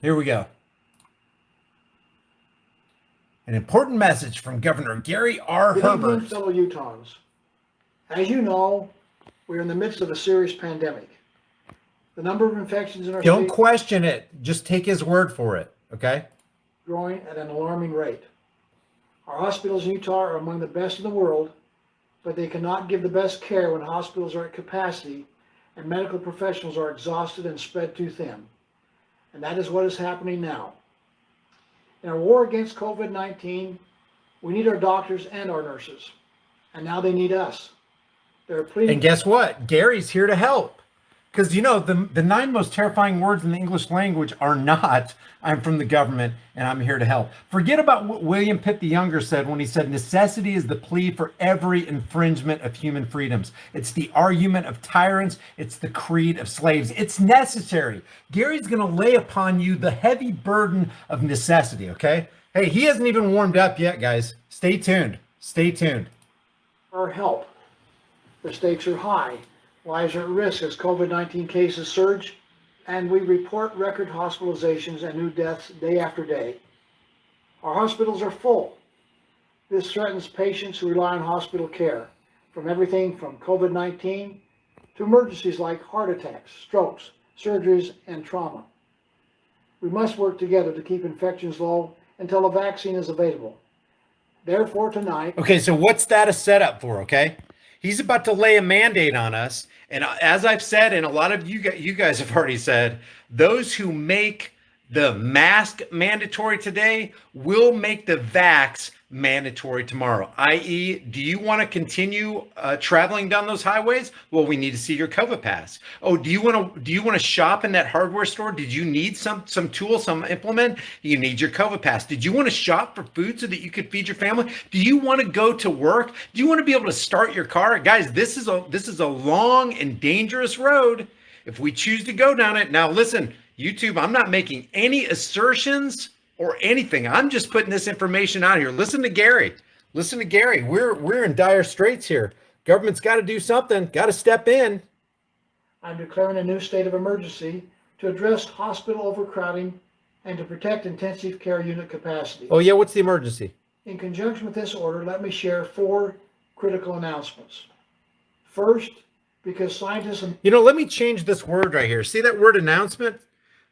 Here we go. An important message from Governor Gary R. Good evening, Herbert. fellow Utahns. As you know, we're in the midst of a serious pandemic. The number of infections in our Don't state question it. Just take his word for it. Okay. is growing at an alarming rate. Our hospitals in Utah are among the best in the world, but they cannot give the best care when hospitals are at capacity and medical professionals are exhausted and spread too thin. And that is what is happening now. In our war against COVID-19, we need our doctors and our nurses, and now they need us. They're pleading. And guess what? Gary's here to help. Because, you know, the nine most terrifying words in the English language are not, I'm from the government and I'm here to help. Forget about what William Pitt the Younger said when he said, necessity is the plea for every infringement of human freedoms. It's the argument of tyrants. It's the creed of slaves. It's necessary. Gary's going to lay upon you the heavy burden of necessity, okay? Hey, he hasn't even warmed up yet, guys. Stay tuned. Stay tuned. Our help. The stakes are high. Lives are at risk as COVID-19 cases surge, and we report record hospitalizations and new deaths day after day. Our hospitals are full. This threatens patients who rely on hospital care, from everything from COVID-19 to emergencies like heart attacks, strokes, surgeries, and trauma. We must work together to keep infections low until a vaccine is available. Therefore, tonight... Okay, so what's that a setup for, okay? He's about to lay a mandate on us. And as I've said, and a lot of you guys have already said, those who make the mask mandatory today will make the vax mandatory tomorrow. I.e., do you want to continue traveling down those highways? Well, we need to see your COVID pass. Oh, do you want to shop in that hardware store? Did you need some tool, some implement? You need your COVID pass. Did you want to shop for food so that you could feed your family? Do you want to go to work? Do you want to be able to start your car? Guys, this is a long and dangerous road if we choose to go down it. Now, listen, YouTube, I'm not making any assertions or anything. I'm just putting this information out here. Listen to Gary. Listen to Gary. We're in dire straits here. Government's got to do something. Got to step in. I'm declaring a new state of emergency to address hospital overcrowding and to protect intensive care unit capacity. Oh yeah, what's the emergency? In conjunction with this order, let me share 4 critical announcements. First, because scientists and... You know, let me change this word right here. See that word announcement?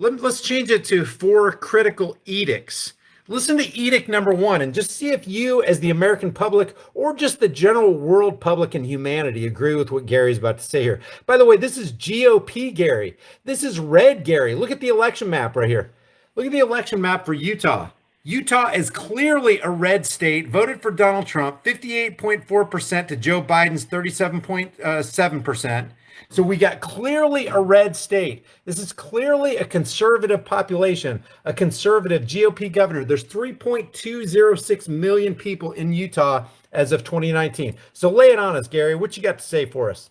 Let's change it to 4 critical edicts. Listen to edict number 1 and just see if you, as the American public or just the general world public and humanity, agree with what Gary's about to say here. By the way, this is GOP Gary. This is red Gary. Look at the election map right here. Look at the election map for Utah. Utah is clearly a red state, voted for Donald Trump, 58.4% to Joe Biden's 37.7%. So we got clearly a red state. This is clearly a conservative population, a conservative GOP governor. There's 3.206 million people in Utah as of 2019. So lay it on us, Gary. What you got to say for us?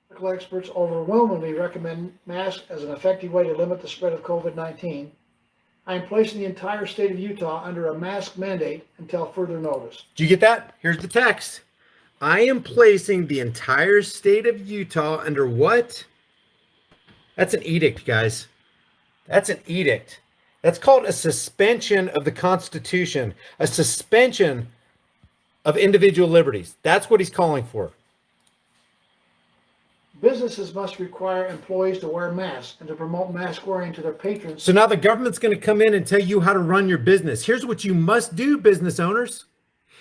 Medical experts overwhelmingly recommend masks as an effective way to limit the spread of COVID-19. I am placing the entire state of Utah under a mask mandate until further notice. Did you get that? Here's the text. I am placing the entire state of Utah under what? That's an edict, guys. That's an edict. That's called a suspension of the Constitution, a suspension of individual liberties. That's what he's calling for. Businesses must require employees to wear masks and to promote mask wearing to their patrons. So now the government's going to come in and tell you how to run your business. Here's what you must do, business owners.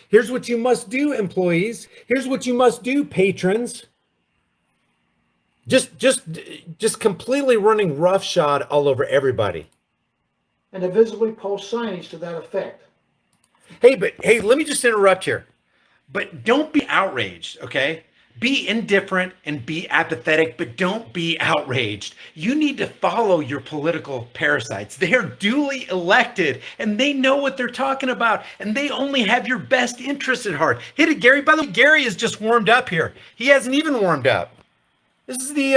Here's what you must do, employees. Here's what you must do, patrons. Just completely running roughshod all over everybody. And to visibly post signage to that effect. Hey, let me just interrupt here. But don't be outraged, okay? Be indifferent and be apathetic, but don't be outraged. You need to follow your political parasites. They are duly elected and they know what they're talking about and they only have your best interest at heart. Hit it, Gary. By the way, Gary is just warmed up here. He hasn't even warmed up. This is the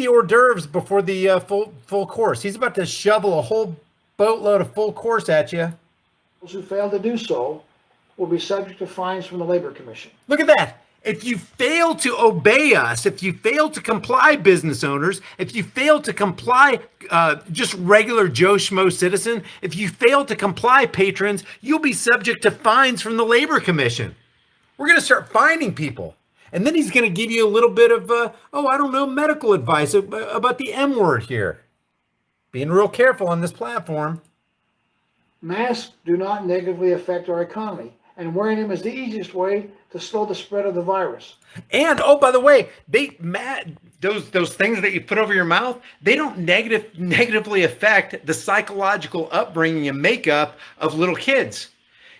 hors d'oeuvres before the full course. He's about to shovel a whole boatload of full course at you. Those who fail to do so will be subject to fines from the Labor Commission. Look at that. If you fail to obey us, if you fail to comply, business owners, if you fail to comply, just regular Joe Schmo citizen, if you fail to comply, patrons, you'll be subject to fines from the Labor Commission. We're going to start fining people. And then he's going to give you a little bit of, I don't know, medical advice about the M word here. Being real careful on this platform. Masks do not negatively affect our economy, and wearing them is the easiest way to slow the spread of the virus. And by the way, those things that you put over your mouth, they don't negatively affect the psychological upbringing and makeup of little kids.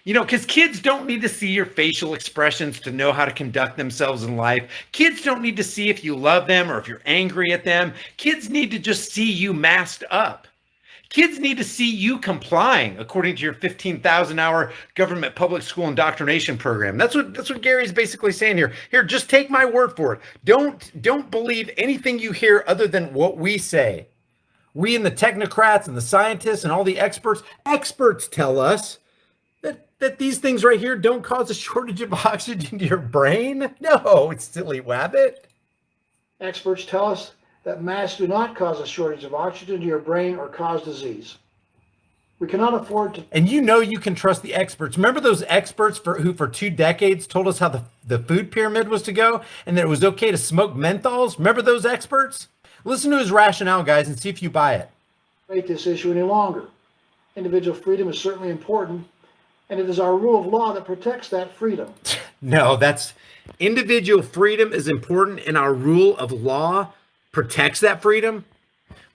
You know, because kids don't need to see your facial expressions to know how to conduct themselves in life. Kids don't need to see if you love them or if you're angry at them. Kids need to just see you masked up. Kids need to see you complying according to your 15,000-hour government public school indoctrination program. That's what Gary's basically saying here. Here, just take my word for it. Don't believe anything you hear other than what we say. We and the technocrats and the scientists and all the experts tell us that these things right here don't cause a shortage of oxygen to your brain. No, it's silly wabbit. Experts tell us that masks do not cause a shortage of oxygen to your brain or cause disease. We cannot afford to. And you know you can trust the experts. Remember those experts who for 2 decades told us how the food pyramid was to go and that it was okay to smoke menthols? Remember those experts? Listen to his rationale, guys, and see if you buy it. Debate this issue any longer. Individual freedom is certainly important, and it is our rule of law that protects that freedom. No, that's individual freedom is important, and our rule of law protects that freedom.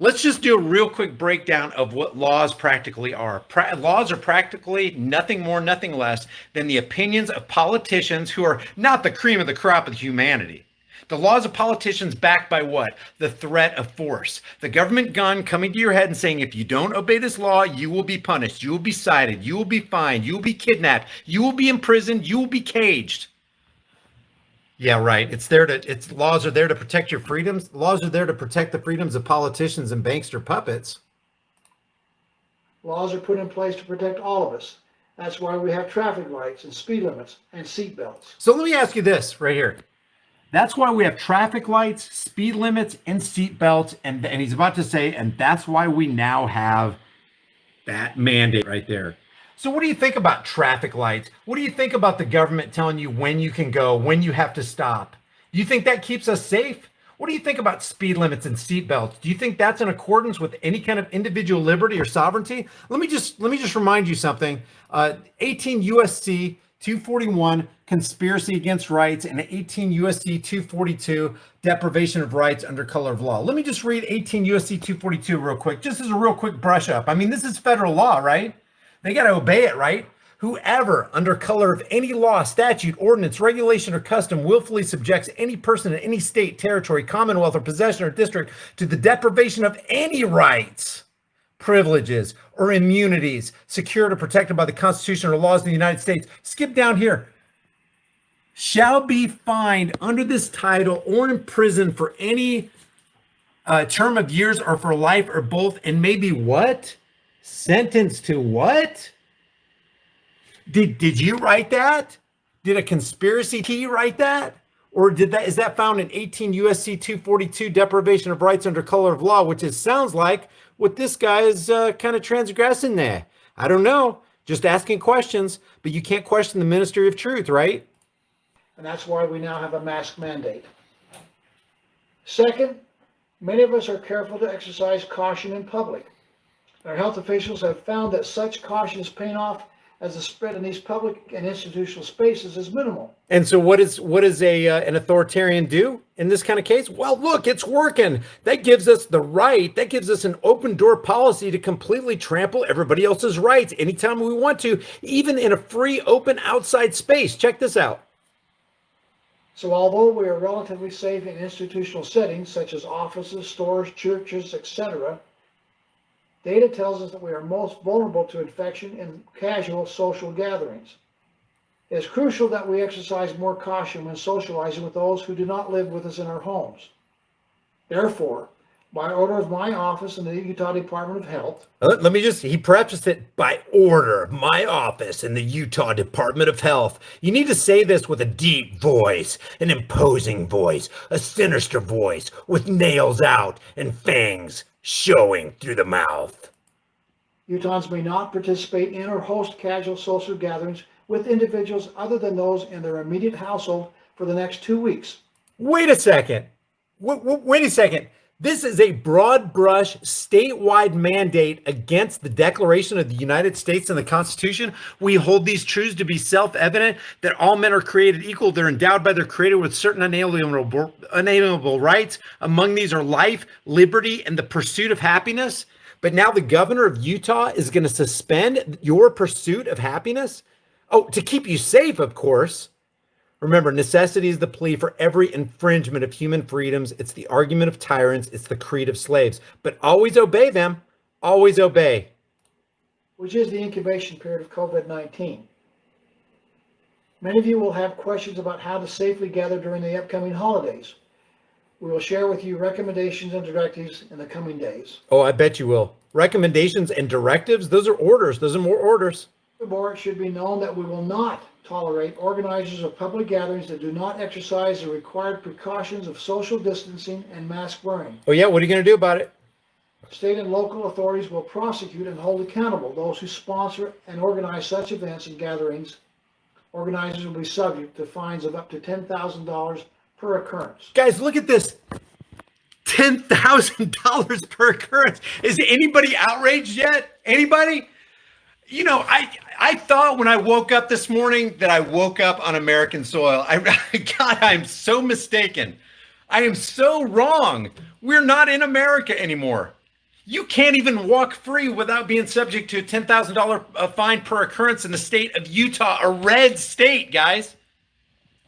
Let's just do a real quick breakdown of what laws practically are. Laws are practically nothing more, nothing less than the opinions of politicians who are not the cream of the crop of humanity. The laws of politicians backed by what? The threat of force. The government gun coming to your head and saying, if you don't obey this law, you will be punished. You will be cited. You will be fined. You will be kidnapped. You will be imprisoned. You will be caged. Yeah, right. Laws are there to protect your freedoms. Laws are there to protect the freedoms of politicians and bankster puppets. Laws are put in place to protect all of us. That's why we have traffic lights and speed limits and seat belts. So let me ask you this right here. That's why we have traffic lights, speed limits, and seat belts. And he's about to say, and that's why we now have that mandate right there. So what do you think about traffic lights? What do you think about the government telling you when you can go, when you have to stop? Do you think that keeps us safe? What do you think about speed limits and seat belts? Do you think that's in accordance with any kind of individual liberty or sovereignty? Let me just remind you something. 18 USC 241, conspiracy against rights, and 18 USC 242, deprivation of rights under color of law. Let me just read 18 USC 242 real quick, just as a real quick brush up. I mean, this is federal law, right? They got to obey it, right? Whoever, under color of any law, statute, ordinance, regulation, or custom, willfully subjects any person in any state, territory, commonwealth, or possession or district to the deprivation of any rights, privileges, or immunities secured or protected by the Constitution or laws of the United States. Skip down here. Shall be fined under this title or imprisoned for any term of years or for life or both, and maybe what? Sentenced to what? Did you write that? Did a conspiracy T write that? Or is that found in 18 USC 242, deprivation of rights under color of law, which sounds like what this guy is kind of transgressing there? I don't know. Just asking questions, but you can't question the Ministry of Truth, right? And that's why we now have a mask mandate. Second, many of us are careful to exercise caution in public. Our health officials have found that such caution is paying off as the spread in these public and institutional spaces is minimal. And so what does an authoritarian do in this kind of case? Well, look, it's working. That gives us the right. That gives us an open door policy to completely trample everybody else's rights anytime we want to, even in a free, open, outside space. Check this out. So although we are relatively safe in institutional settings, such as offices, stores, churches, etc., data tells us that we are most vulnerable to infection in casual social gatherings. It is crucial that we exercise more caution when socializing with those who do not live with us in our homes. Therefore, by order of my office and the Utah Department of Health. He prefaced it by order of my office and the Utah Department of Health. You need to say this with a deep voice, an imposing voice, a sinister voice, with nails out and fangs showing through the mouth. Utahns may not participate in or host casual social gatherings with individuals other than those in their immediate household for the next 2 weeks. Wait a second. Wait a second. This is a broad brush statewide mandate against the Declaration of the United States and the Constitution. We hold these truths to be self-evident, that all men are created equal. They're endowed by their Creator with certain unalienable rights. Among these are life, liberty, and the pursuit of happiness. But now the governor of Utah is going to suspend your pursuit of happiness? Oh, to keep you safe, of course. Remember, necessity is the plea for every infringement of human freedoms. It's the argument of tyrants. It's the creed of slaves. But always obey them. Always obey. Which is the incubation period of COVID-19. Many of you will have questions about how to safely gather during the upcoming holidays. We will share with you recommendations and directives in the coming days. Oh, I bet you will. Recommendations and directives? Those are orders. Those are more orders. Furthermore, it should be known that we will not tolerate organizers of public gatherings that do not exercise the required precautions of social distancing and mask wearing. Oh, yeah? What are you going to do about it? State and local authorities will prosecute and hold accountable those who sponsor and organize such events and gatherings. Organizers will be subject to fines of up to $10,000 per occurrence. Guys, look at this. $10,000 per occurrence. Is anybody outraged yet? Anybody? You know, I thought when I woke up this morning that I woke up on American soil. God, I'm so mistaken. I am so wrong. We're not in America anymore. You can't even walk free without being subject to a $10,000 fine per occurrence in the state of Utah, a red state, guys.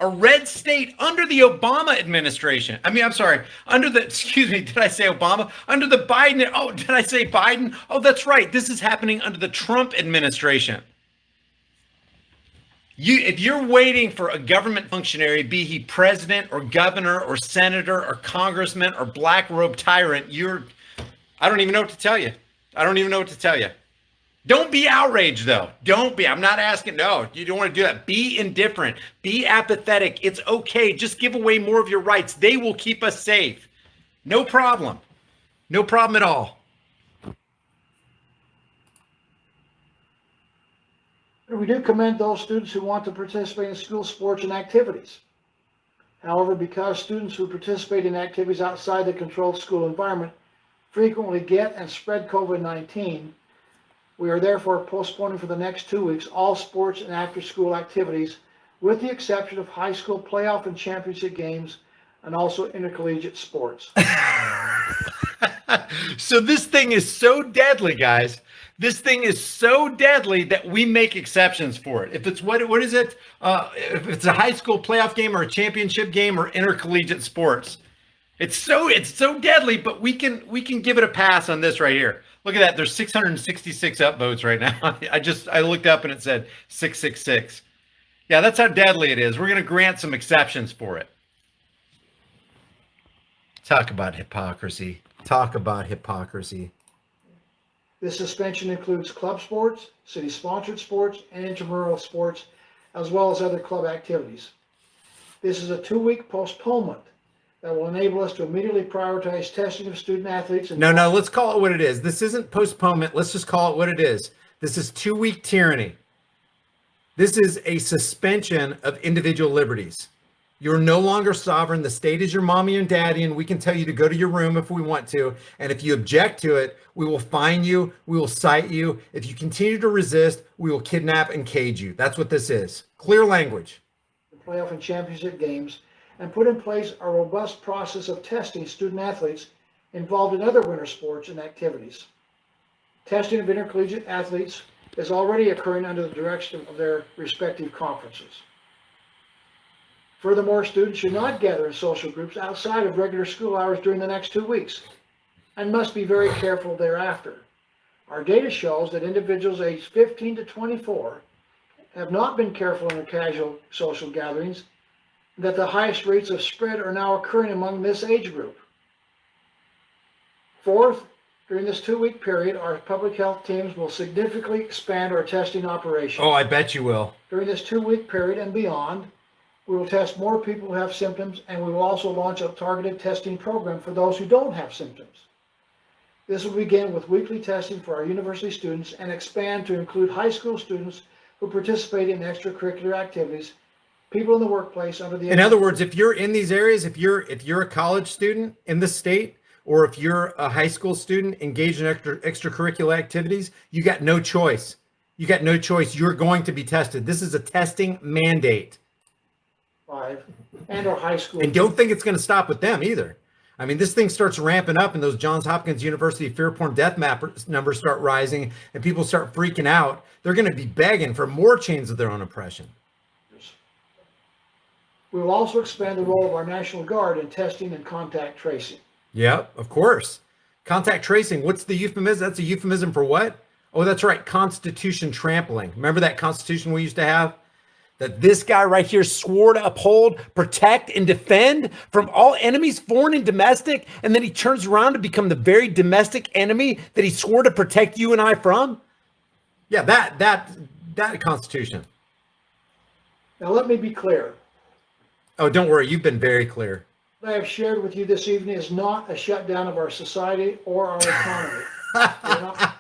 A red state under the Obama administration. Excuse me, did I say Obama? Under the Biden, did I say Biden? Oh, that's right. This is happening under the Trump administration. If you're waiting for a government functionary, be he president or governor or senator or congressman or black robe tyrant, I don't even know what to tell you. Don't be outraged, though. Don't be. I'm not asking. No, you don't want to do that. Be indifferent. Be apathetic. It's okay. Just give away more of your rights. They will keep us safe. No problem. No problem at all. We do commend those students who want to participate in school sports and activities. However, because students who participate in activities outside the controlled school environment frequently get and spread COVID-19, we are therefore postponing for the next 2 weeks all sports and after-school activities, with the exception of high school playoff and championship games and also intercollegiate sports. So this thing is so deadly, guys. This thing is so deadly that we make exceptions for it. If it's what is it? If it's a high school playoff game or a championship game or intercollegiate sports, it's so deadly. But we can give it a pass on this right here. Look at that. There's 666 upvotes right now. I looked up and it said 666. Yeah, that's how deadly it is. We're going to grant some exceptions for it. Talk about hypocrisy. This suspension includes club sports, city-sponsored sports, and intramural sports, as well as other club activities. This is a 2-week postponement that will enable us to immediately prioritize testing of student athletes. No, let's call it what it is. This isn't postponement. Let's just call it what it is. This is 2-week tyranny. This is a suspension of individual liberties. You're no longer sovereign. The state is your mommy and daddy, and we can tell you to go to your room if we want to. And if you object to it, we will fine you. We will cite you. If you continue to resist, we will kidnap and cage you. That's what this is. Clear language. The playoff and championship games, and put in place a robust process of testing student athletes involved in other winter sports and activities. Testing of intercollegiate athletes is already occurring under the direction of their respective conferences. Furthermore, students should not gather in social groups outside of regular school hours during the next 2 weeks and must be very careful thereafter. Our data shows that individuals aged 15 to 24 have not been careful in their casual social gatherings, and that the highest rates of spread are now occurring among this age group. Fourth, during this 2-week period, our public health teams will significantly expand our testing operations. Oh, I bet you will. During this 2-week period and beyond, we will test more people who have symptoms, and we will also launch a targeted testing program for those who don't have symptoms. This will begin with weekly testing for our university students and expand to include high school students who participate in extracurricular activities, people in the workplace under the In other words, if you're in these areas, if you're a college student in the state, or if you're a high school student engaged in extracurricular activities, you got no choice. You got no choice. You're going to be tested. This is a testing mandate. 5, and our high school. And don't think it's going to stop with them either. I mean, this thing starts ramping up and those Johns Hopkins University fear-porn death map numbers start rising and people start freaking out. They're going to be begging for more chains of their own oppression. We will also expand the role of our National Guard in testing and contact tracing. Yeah, of course. Contact tracing. What's the euphemism? That's a euphemism for what? Oh, that's right. Constitution trampling. Remember that Constitution we used to have? That this guy right here swore to uphold, protect, and defend from all enemies, foreign and domestic. And then he turns around to become the very domestic enemy that he swore to protect you and I from. Yeah, that Constitution. Now let me be clear. Oh, don't worry. You've been very clear. What I have shared with you this evening is not a shutdown of our society or our economy. We're not-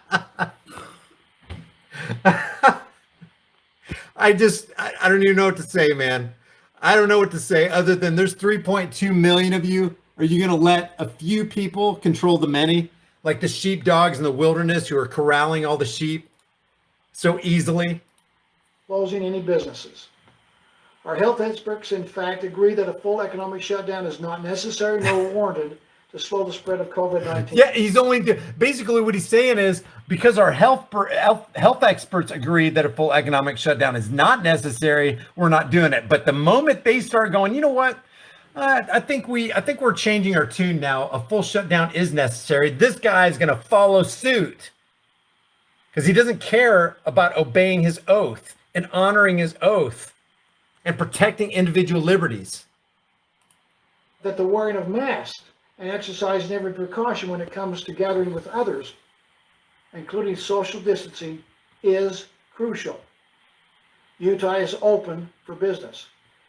I don't even know what to say, man. I don't know what to say other than there's 3.2 million of you. Are you going to let a few people control the many? Like the sheepdogs in the wilderness who are corralling all the sheep so easily? Closing any businesses. Our health experts, in fact, agree that a full economic shutdown is not necessary nor warranted to slow the spread of COVID-19. Yeah, basically what he's saying is because our health experts agree that a full economic shutdown is not necessary, we're not doing it. But the moment they start going, you know what? I think we're changing our tune now. A full shutdown is necessary. This guy is going to follow suit because he doesn't care about obeying his oath and honoring his oath and protecting individual liberties. That the wearing of masks and exercising every precaution when it comes to gathering with others, including social distancing, is crucial. Utah is open for business.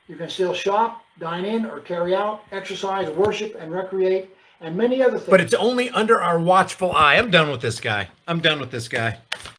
You can still shop, dine in, or carry out, exercise, worship, and recreate, and many other things. But it's only under our watchful eye. I'm done with this guy.